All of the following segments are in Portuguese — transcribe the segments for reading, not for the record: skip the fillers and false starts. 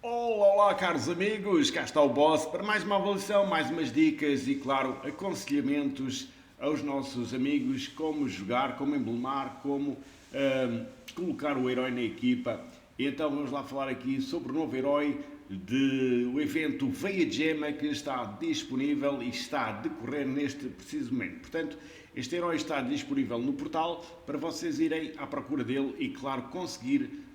Olá, olá, caros amigos, cá está o Boss para mais uma avaliação, mais umas dicas e, claro, aconselhamentos aos nossos amigos, como jogar, como emblemar, como colocar o herói na equipa. E então vamos lá falar aqui sobre o novo herói do evento Veia Gema que está disponível e está a decorrer neste preciso momento. Portanto, este herói está disponível no portal para vocês irem à procura dele e, claro, conseguir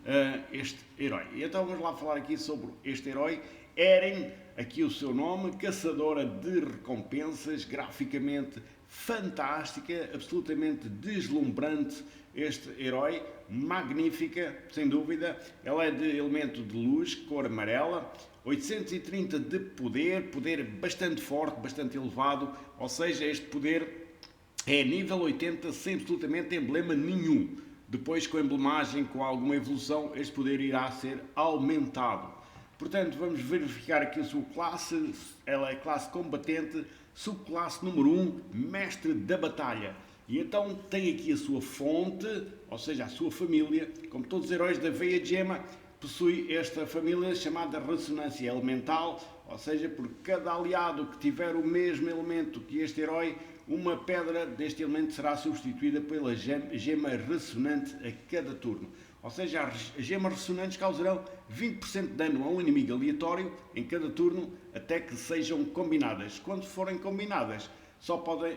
este herói. E então vamos lá falar aqui sobre este herói. Eren, aqui o seu nome, caçadora de recompensas, graficamente fantástica, absolutamente deslumbrante este herói, magnífica, sem dúvida. Ela é de elemento de luz, cor amarela, 830 de poder, poder bastante forte, bastante elevado, ou seja, este poder é nível 80 sem absolutamente emblema nenhum. Depois, com a emblemagem, com alguma evolução, este poder irá ser aumentado. Portanto, vamos verificar aqui a sua classe. Ela é classe combatente, subclasse número 1, mestre da batalha. E então tem aqui a sua fonte, ou seja, a sua família. Como todos os heróis da Veia Gema, possui esta família chamada ressonância elemental, ou seja, por cada aliado que tiver o mesmo elemento que este herói, uma pedra deste elemento será substituída pela gema ressonante a cada turno. Ou seja, as gemas ressonantes causarão 20% de dano a um inimigo aleatório em cada turno até que sejam combinadas. Quando forem combinadas, só podem,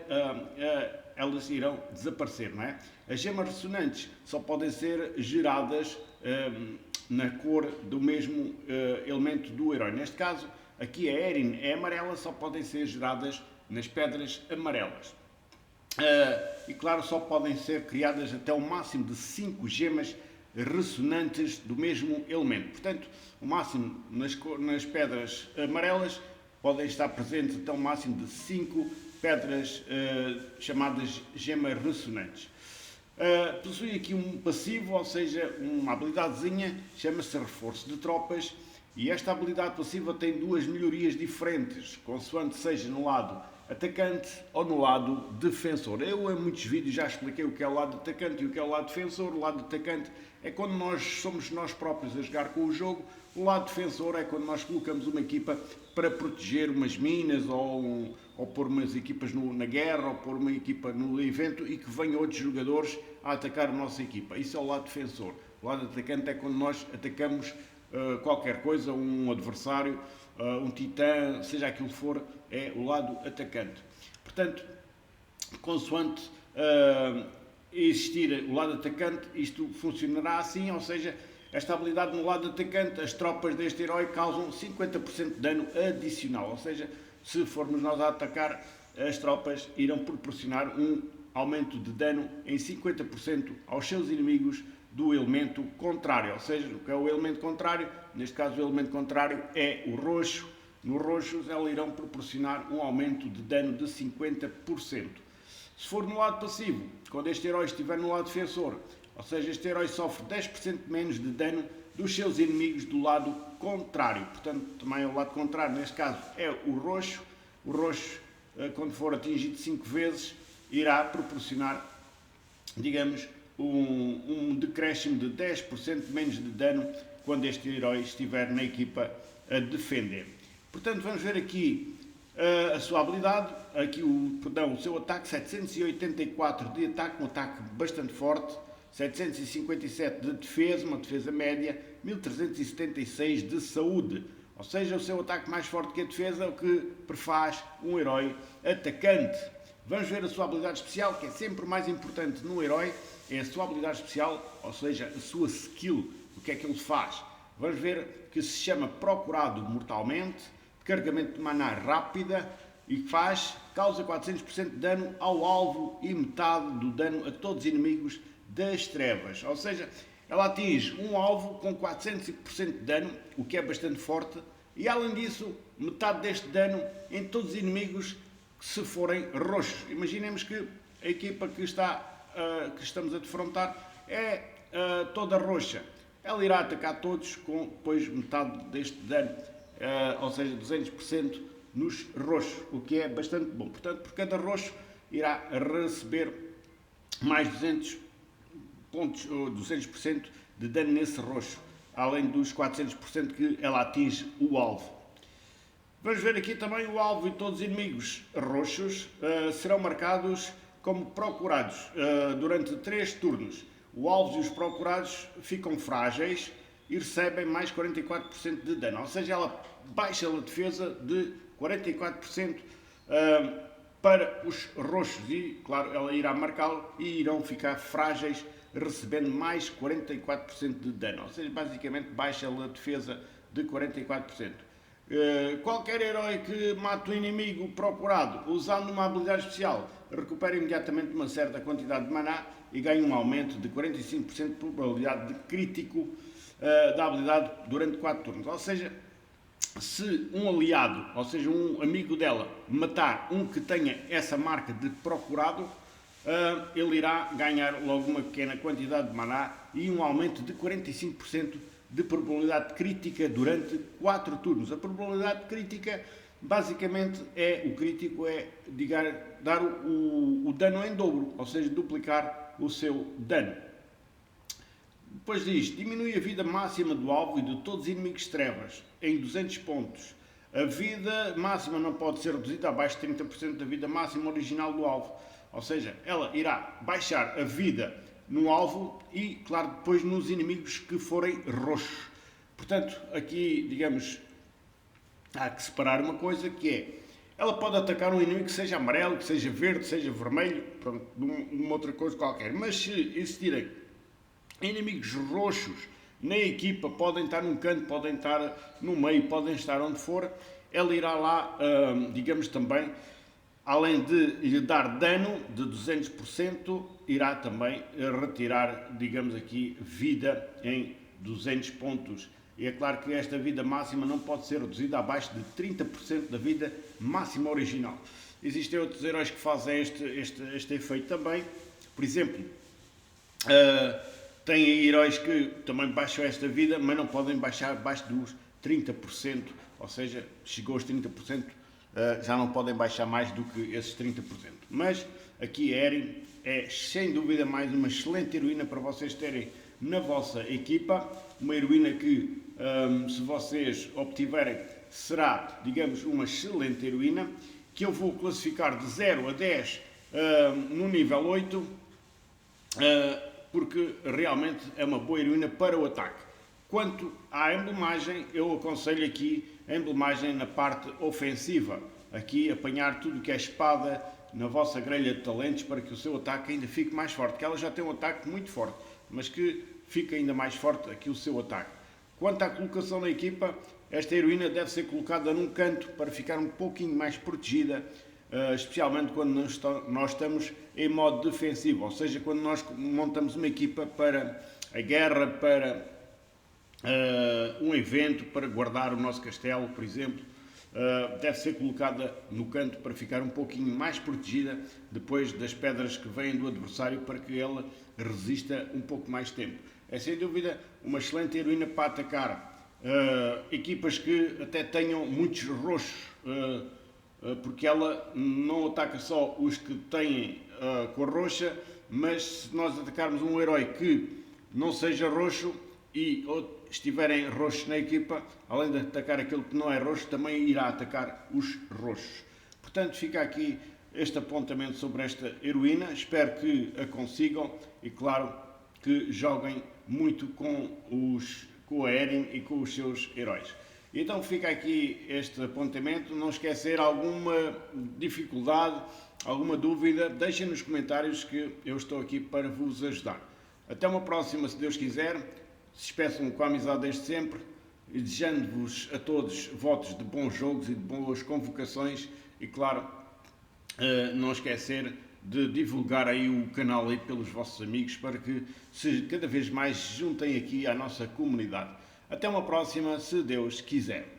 elas irão desaparecer, não é? As gemas ressonantes só podem ser geradas na cor do mesmo elemento do herói. Neste caso, aqui a Erin é amarela, só podem ser geradas nas pedras amarelas. E claro, só podem ser criadas até um máximo de 5 gemas ressonantes do mesmo elemento. Portanto, o máximo nas pedras amarelas podem estar presentes até um máximo de 5 pedras chamadas gemas ressonantes. Possui aqui um passivo, ou seja, uma habilidadezinha, chama-se reforço de tropas, e esta habilidade passiva tem duas melhorias diferentes, consoante seja no lado atacante ou no lado defensor. Eu em muitos vídeos já expliquei o que é o lado atacante e o que é o lado defensor. O lado atacante é quando nós somos nós próprios a jogar com o jogo. O lado defensor é quando nós colocamos uma equipa para proteger umas minas ou pôr umas equipas na guerra ou pôr uma equipa no evento e que venham outros jogadores a atacar a nossa equipa. Isso é o lado defensor. O lado atacante é quando nós atacamos qualquer coisa, um adversário, um titã, seja aquilo que for, é o lado atacante. Portanto, consoante existir o lado atacante, isto funcionará assim, ou seja, esta habilidade no lado atacante, as tropas deste herói causam 50% de dano adicional, ou seja, se formos nós a atacar, as tropas irão proporcionar um aumento de dano em 50% aos seus inimigos do elemento contrário, ou seja, o que é o elemento contrário, neste caso o elemento contrário é o roxo. No roxo eles irão proporcionar um aumento de dano de 50%. Se for no lado passivo, quando este herói estiver no lado defensor, ou seja, este herói sofre 10% menos de dano dos seus inimigos do lado contrário. Portanto, também o lado contrário, neste caso, é o roxo. O roxo, quando for atingido 5 vezes, irá proporcionar, digamos, um decréscimo de 10% menos de dano quando este herói estiver na equipa a defender. Portanto, vamos ver aqui a sua habilidade, aqui o seu ataque, 784 de ataque, um ataque bastante forte, 757 de defesa, uma defesa média, 1376 de saúde. Ou seja, o seu ataque mais forte que a defesa, o que prefaz um herói atacante. Vamos ver a sua habilidade especial, que é sempre o mais importante no herói, é a sua habilidade especial, ou seja, a sua skill, o que é que ele faz. Vamos ver que se chama Procurado Mortalmente, carregamento de maná rápida e causa 400% de dano ao alvo e metade do dano a todos os inimigos das trevas. Ou seja, ela atinge um alvo com 400% de dano, o que é bastante forte, e além disso, metade deste dano em todos os inimigos que se forem roxos. Imaginemos que a equipa que estamos a defrontar é toda roxa. Ela irá atacar todos com depois metade deste dano, ou seja, 200% nos roxos, o que é bastante bom. Portanto, por cada roxo irá receber mais 200 pontos, ou 200% de dano nesse roxo. além dos 400% que ela atinge o alvo. Vamos ver aqui também o alvo e todos os inimigos roxos serão marcados como procurados durante 3 turnos. O alvo e os procurados ficam frágeis e recebem mais 44% de dano, ou seja, ela baixa a defesa de 44% para os roxos e, claro, ela irá marcá-lo e irão ficar frágeis, recebendo mais 44% de dano, ou seja, basicamente baixa a defesa de 44%. Qualquer herói que mate o inimigo procurado usando uma habilidade especial recupera imediatamente uma certa quantidade de maná e ganha um aumento de 45% de probabilidade de crítico da habilidade durante 4 turnos. Ou seja, se um aliado, ou seja, um amigo dela, matar um que tenha essa marca de procurado, ele irá ganhar logo uma pequena quantidade de maná e um aumento de 45% de probabilidade crítica durante 4 turnos. A probabilidade crítica, basicamente, o crítico dar o dano em dobro, ou seja, duplicar o seu dano. Depois diz, diminui a vida máxima do alvo e de todos os inimigos de trevas em 200 pontos. A vida máxima não pode ser reduzida abaixo de 30% da vida máxima original do alvo. Ou seja, ela irá baixar a vida no alvo e, claro, depois nos inimigos que forem roxos. Portanto, aqui, digamos, há que separar uma coisa que é, ela pode atacar um inimigo que seja amarelo, que seja verde, que seja vermelho, pronto, uma outra coisa qualquer. Mas se existirem inimigos roxos na equipa, podem estar num canto, podem estar no meio, podem estar onde for, ela irá lá, digamos também, além de lhe dar dano de 200%, irá também retirar, digamos aqui, vida em 200 pontos. E é claro que esta vida máxima não pode ser reduzida abaixo de 30% da vida máxima original. Existem outros heróis que fazem este efeito também. Por exemplo, tem aí heróis que também baixam esta vida, mas não podem baixar abaixo dos 30%, ou seja, chegou aos 30%, já não podem baixar mais do que esses 30%. Mas aqui a Erin é sem dúvida mais uma excelente heroína para vocês terem na vossa equipa, uma heroína que, se vocês obtiverem, será, digamos, uma excelente heroína, que eu vou classificar de 0 a 10 no nível 8, porque realmente é uma boa heroína para o ataque. Quanto à emblemagem, eu aconselho aqui a emblemagem na parte ofensiva. Aqui apanhar tudo que é espada na vossa grelha de talentos para que o seu ataque ainda fique mais forte, que ela já tem um ataque muito forte, mas que fique ainda mais forte aqui o seu ataque. Quanto à colocação na equipa, esta heroína deve ser colocada num canto para ficar um pouquinho mais protegida, especialmente quando nós estamos em modo defensivo, ou seja, quando nós montamos uma equipa para a guerra, para um evento, para guardar o nosso castelo, por exemplo, deve ser colocada no canto para ficar um pouquinho mais protegida depois das pedras que vêm do adversário, para que ela resista um pouco mais tempo. É sem dúvida uma excelente heroína para atacar equipas que até tenham muitos roxos, porque ela não ataca só os que têm cor roxa, mas se nós atacarmos um herói que não seja roxo e estiverem roxos na equipa, além de atacar aquele que não é roxo, também irá atacar os roxos. Portanto, fica aqui este apontamento sobre esta heroína. Espero que a consigam e, claro, que joguem muito com a Erin e com os seus heróis. Então fica aqui este apontamento. Não esquecer alguma dificuldade, alguma dúvida, deixem nos comentários que eu estou aqui para vos ajudar. Até uma próxima, se Deus quiser. Se despeçam com a amizade desde sempre e desejando-vos a todos votos de bons jogos e de boas convocações e, claro, não esquecer de divulgar aí o canal aí pelos vossos amigos para que se cada vez mais juntem aqui à nossa comunidade. Até uma próxima, se Deus quiser.